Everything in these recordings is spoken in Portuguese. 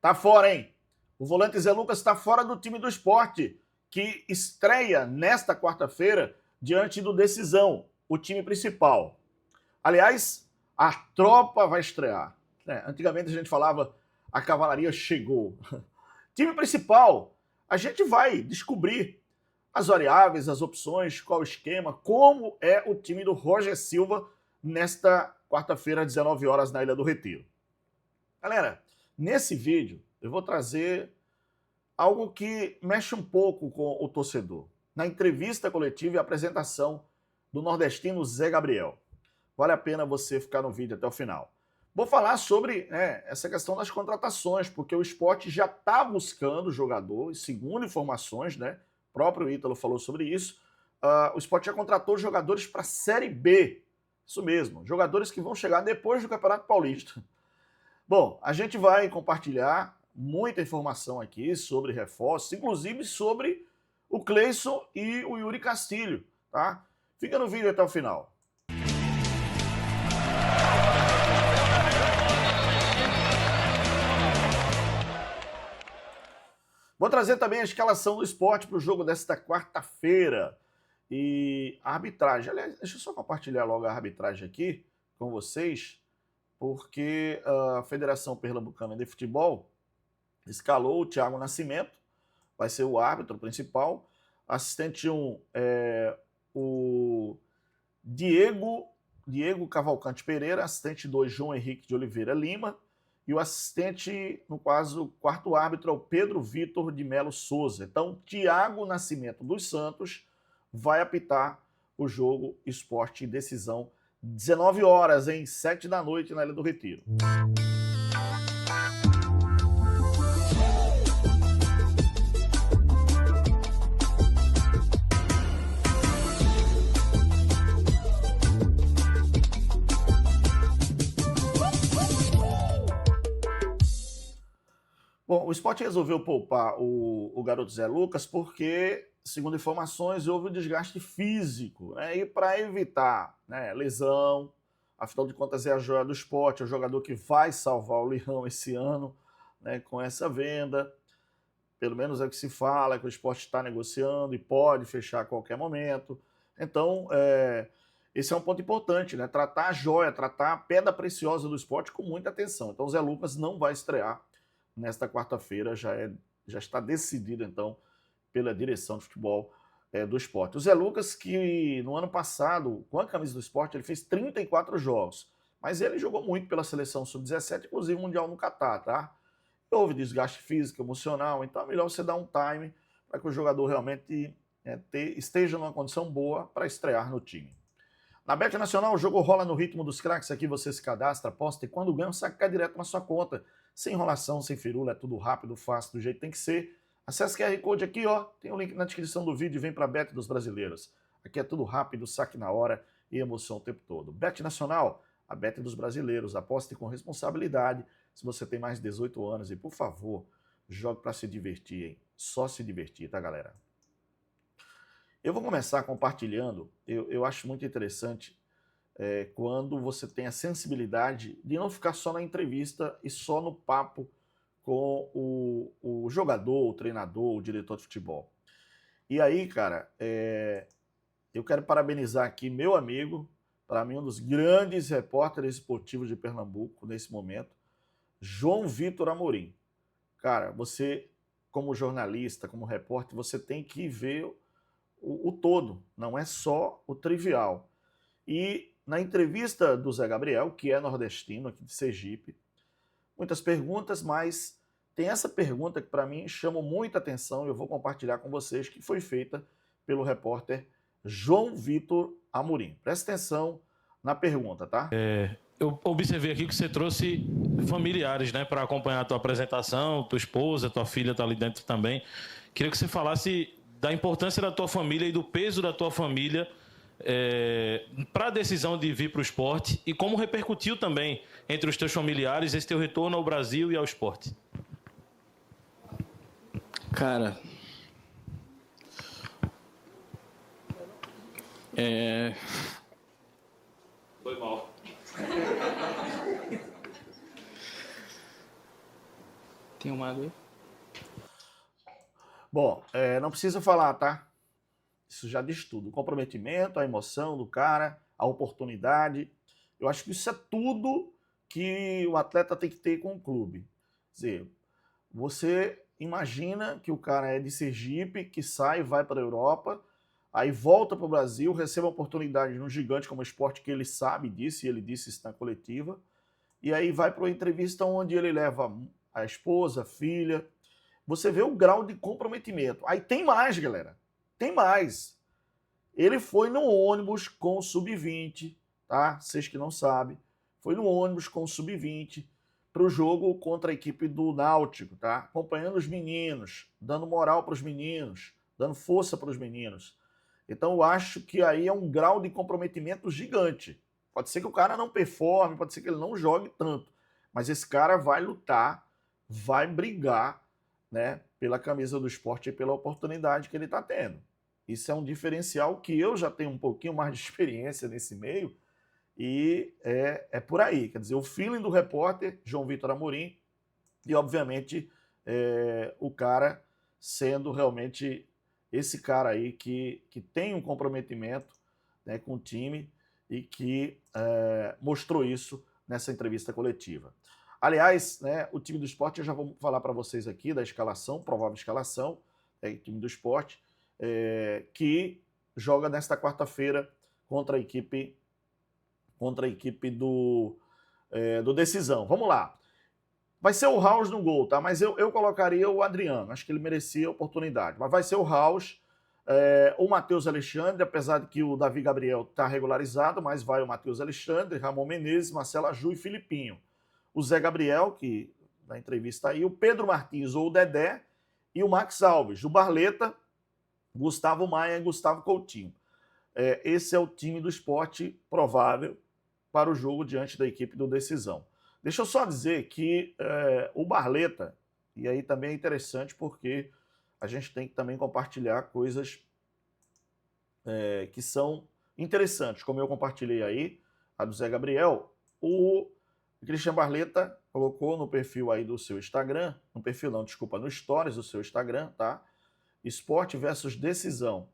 Tá fora, hein? O volante Zé Lucas está fora do time do Sport, que estreia nesta quarta-feira diante do Decisão, o time principal. Aliás, a tropa vai estrear. Antigamente a gente falava a cavalaria chegou. Time principal, a gente vai descobrir as variáveis, as opções, qual o esquema, como é o time do Roger Silva nesta quarta-feira, às 19 horas, na Ilha do Retiro. Galera, nesse vídeo eu vou trazer algo que mexe um pouco com o torcedor. Na entrevista coletiva e apresentação do nordestino Zé Gabriel. Vale a pena você ficar no vídeo até o final. Vou falar sobre essa questão das contratações, porque o Sport já está buscando jogador, segundo informações, né? O próprio Ítalo falou sobre isso. O Sport já contratou jogadores para a Série B. Isso mesmo, jogadores que vão chegar depois do Campeonato Paulista. Bom, a gente vai compartilhar muita informação aqui sobre reforços, inclusive sobre o Cleison e o Yuri Castilho, tá? Fica no vídeo até o final. Vou trazer também a escalação do Sport para o jogo desta quarta-feira. E a arbitragem. Aliás, deixa eu só compartilhar logo a arbitragem aqui com vocês, porque a Federação Pernambucana de Futebol escalou o Thiago Nascimento, vai ser o árbitro principal. Assistente 1 é o Diego Cavalcante Pereira, assistente 2, João Henrique de Oliveira Lima, e o assistente, no caso, o quarto árbitro é o Pedro Vitor de Melo Souza. Então, Thiago Nascimento dos Santos vai apitar o jogo Sport e Decisão, 19 horas, em 7 da noite, na Ilha do Retiro. Bom, o Sport resolveu poupar o garoto Zé Lucas porque, segundo informações, houve um desgaste físico, né? E para evitar lesão, afinal de contas é a joia do Sport, é o jogador que vai salvar o Leão esse ano, né, com essa venda. Pelo menos é o que se fala, que o Sport está negociando e pode fechar a qualquer momento. Então, esse é um ponto importante, né? Tratar a joia, tratar a pedra preciosa do Sport com muita atenção. Então, o Zé Lucas não vai estrear nesta quarta-feira, já está decidido, então, pela direção de futebol do Sport. O Zé Lucas, que no ano passado, com a camisa do Sport, ele fez 34 jogos, mas ele jogou muito pela seleção sub-17, inclusive mundial no Catar, tá? Houve desgaste físico, emocional, então é melhor você dar um time para que o jogador realmente esteja numa condição boa para estrear no time. Na Bet Nacional, o jogo rola no ritmo dos craques. Aqui você se cadastra, aposta e quando ganha, saca direto na sua conta. Sem enrolação, sem firula, é tudo rápido, fácil, do jeito que tem que ser. Acesse o QR Code aqui, ó. Tem o link na descrição do vídeo e vem para a Bet dos Brasileiros. Aqui é tudo rápido, saque na hora e emoção o tempo todo. Bet Nacional, a Bet dos Brasileiros. Aposte com responsabilidade se você tem mais de 18 anos. E, por favor, jogue para se divertir, hein? Só se divertir, tá, galera? Eu vou começar compartilhando, eu acho muito interessante quando você tem a sensibilidade de não ficar só na entrevista e só no papo com o jogador, o treinador, o diretor de futebol. E aí, cara, eu quero parabenizar aqui meu amigo, para mim um dos grandes repórteres esportivos de Pernambuco nesse momento, João Vitor Amorim. Cara, você, como jornalista, como repórter, você tem que ver o todo, não é só o trivial. E na entrevista do Zé Gabriel, que é nordestino, aqui de Sergipe, muitas perguntas, mas tem essa pergunta que para mim chama muita atenção e eu vou compartilhar com vocês, que foi feita pelo repórter João Vitor Amorim. Presta atenção na pergunta, tá? Eu observei aqui que você trouxe familiares, né, para acompanhar a tua apresentação, tua esposa, tua filha está ali dentro também. Queria que você falasse da importância da tua família e do peso da tua família para a decisão de vir para o esporte e como repercutiu também entre os teus familiares esse teu retorno ao Brasil e ao esporte. Cara, Foi mal. Tem uma água aí? Bom, não precisa falar, tá? Isso já diz tudo. O comprometimento, a emoção do cara, a oportunidade. Eu acho que isso é tudo que o atleta tem que ter com o clube. Quer dizer, você imagina que o cara é de Sergipe, que sai e vai para a Europa, aí volta para o Brasil, recebe a oportunidade num gigante como o Sport, que ele sabe disso, e ele disse isso na coletiva, e aí vai para uma entrevista onde ele leva a esposa, a filha. Você vê o grau de comprometimento. Aí tem mais, galera. Tem mais. Ele foi no ônibus com o Sub-20, tá? Vocês que não sabem. Foi no ônibus com o Sub-20 para o jogo contra a equipe do Náutico, tá? Acompanhando os meninos, dando moral para os meninos, dando força para os meninos. Então eu acho que aí é um grau de comprometimento gigante. Pode ser que o cara não performe, pode ser que ele não jogue tanto, mas esse cara vai lutar, vai brigar, né, pela camisa do esporte e pela oportunidade que ele está tendo. Isso é um diferencial que eu já tenho um pouquinho mais de experiência nesse meio e é por aí. Quer dizer, o feeling do repórter, João Vitor Amorim, e obviamente o cara sendo realmente esse cara aí que tem um comprometimento, né, com o time e que mostrou isso nessa entrevista coletiva. Aliás, né, o time do esporte, eu já vou falar para vocês aqui da escalação, provável escalação, o time do esporte, que joga nesta quarta-feira contra a equipe do Decisão. Vamos lá. Vai ser o Raus no gol, tá? Mas eu colocaria o Adriano. Acho que ele merecia a oportunidade. Mas vai ser o Raus, o Matheus Alexandre, apesar de que o Davi Gabriel está regularizado, mas vai o Matheus Alexandre, Ramon Menezes, Marcelo Aju e Filipinho. O Zé Gabriel, que na entrevista aí, o Pedro Martins ou o Dedé, e o Max Alves. O Barleta, Gustavo Maia e Gustavo Coutinho. Esse é o time do esporte provável para o jogo diante da equipe do Decisão. Deixa eu só dizer que o Barleta, e aí também é interessante porque a gente tem que também compartilhar coisas que são interessantes, como eu compartilhei aí, a do Zé Gabriel, o Christian Barleta colocou no perfil aí do seu Instagram, no perfil não, desculpa, no stories do seu Instagram, tá? Esporte versus Decisão.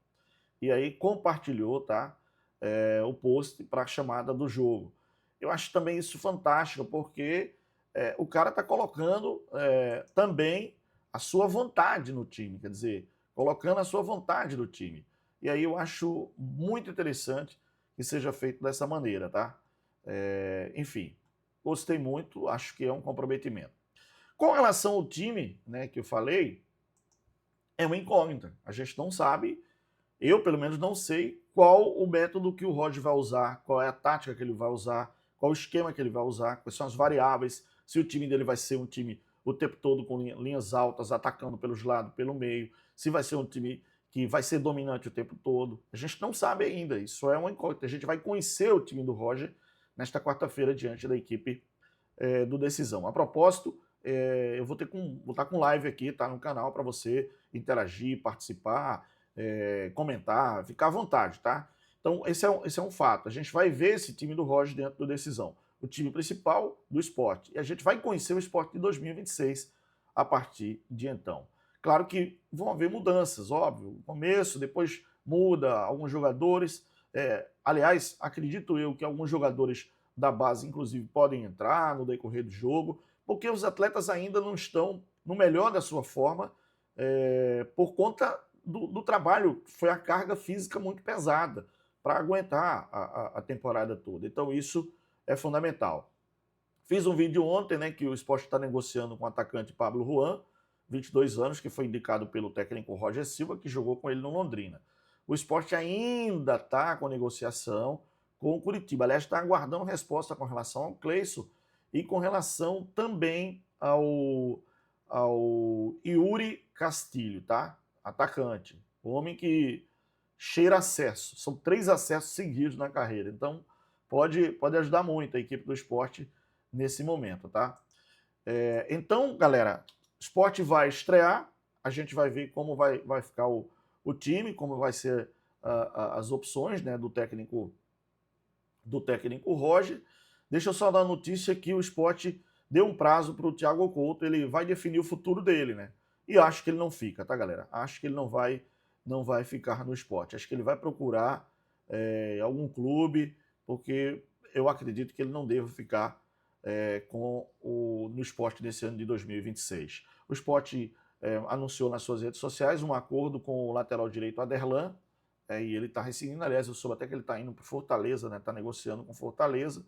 E aí compartilhou, tá? O post para a chamada do jogo. Eu acho também isso fantástico, porque o cara está colocando também a sua vontade no time, quer dizer, colocando a sua vontade no time. E aí eu acho muito interessante que seja feito dessa maneira, tá? Enfim, gostei muito, acho que é um comprometimento. Com relação ao time, né, que eu falei, é uma incógnita. A gente não sabe, eu pelo menos não sei qual o método que o Roger vai usar, qual é a tática que ele vai usar, qual o esquema que ele vai usar, quais são as variáveis, se o time dele vai ser um time o tempo todo com linhas altas, atacando pelos lados, pelo meio, se vai ser um time que vai ser dominante o tempo todo. A gente não sabe ainda, isso é uma incógnita. A gente vai conhecer o time do Roger nesta quarta-feira diante da equipe do Decisão. A propósito, eu vou estar com live aqui, tá, no canal para você interagir, participar, comentar, ficar à vontade, tá? Então, esse é um fato. A gente vai ver esse time do Roger dentro do Decisão. O time principal do esporte. E a gente vai conhecer o esporte de 2026 a partir de então. Claro que vão haver mudanças, óbvio. No começo, depois muda alguns jogadores. Aliás, acredito eu que alguns jogadores da base, inclusive, podem entrar no decorrer do jogo, porque os atletas ainda não estão no melhor da sua forma por conta do trabalho. Foi a carga física muito pesada para aguentar a temporada toda. Então, isso é fundamental. Fiz um vídeo ontem, né, que o esporte está negociando com o atacante Pablo Juan, 22 anos, que foi indicado pelo técnico Roger Silva, que jogou com ele no Londrina. O esporte ainda está com negociação com o Curitiba. Aliás, está aguardando resposta com relação ao Cleison e com relação também ao Yuri Castilho, tá? Atacante. O homem que cheira acesso. São 3 acessos seguidos na carreira. Então, pode ajudar muito a equipe do esporte nesse momento, tá? Então, galera, o esporte vai estrear. A gente vai ver como vai ficar o time, como vai ser as opções, né, do técnico Roger. Deixa eu só dar a notícia que o esporte deu um prazo para o Thiago Couto, ele vai definir o futuro dele, né? E acho que ele não fica, tá, galera? Acho que ele não vai ficar no Sport. Acho que ele vai procurar algum clube, porque eu acredito que ele não deva ficar no Sport nesse ano de 2026. O Sport anunciou nas suas redes sociais um acordo com o lateral direito Aderlan, e ele está rescindindo. Aliás, eu soube até que ele está indo para Fortaleza, né? Está negociando com Fortaleza.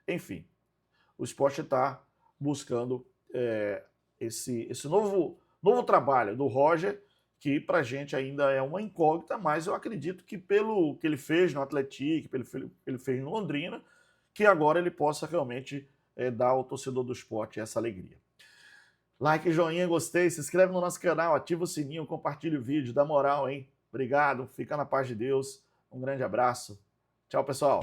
Enfim, o Sport está buscando esse novo trabalho do Roger, que para a gente ainda é uma incógnita, mas eu acredito que pelo que ele fez no Atlético, pelo que ele fez no Londrina, que agora ele possa realmente dar ao torcedor do Sport essa alegria. Like, joinha, gostei, se inscreve no nosso canal, ativa o sininho, compartilha o vídeo, dá moral, hein? Obrigado, fica na paz de Deus, um grande abraço. Tchau, pessoal.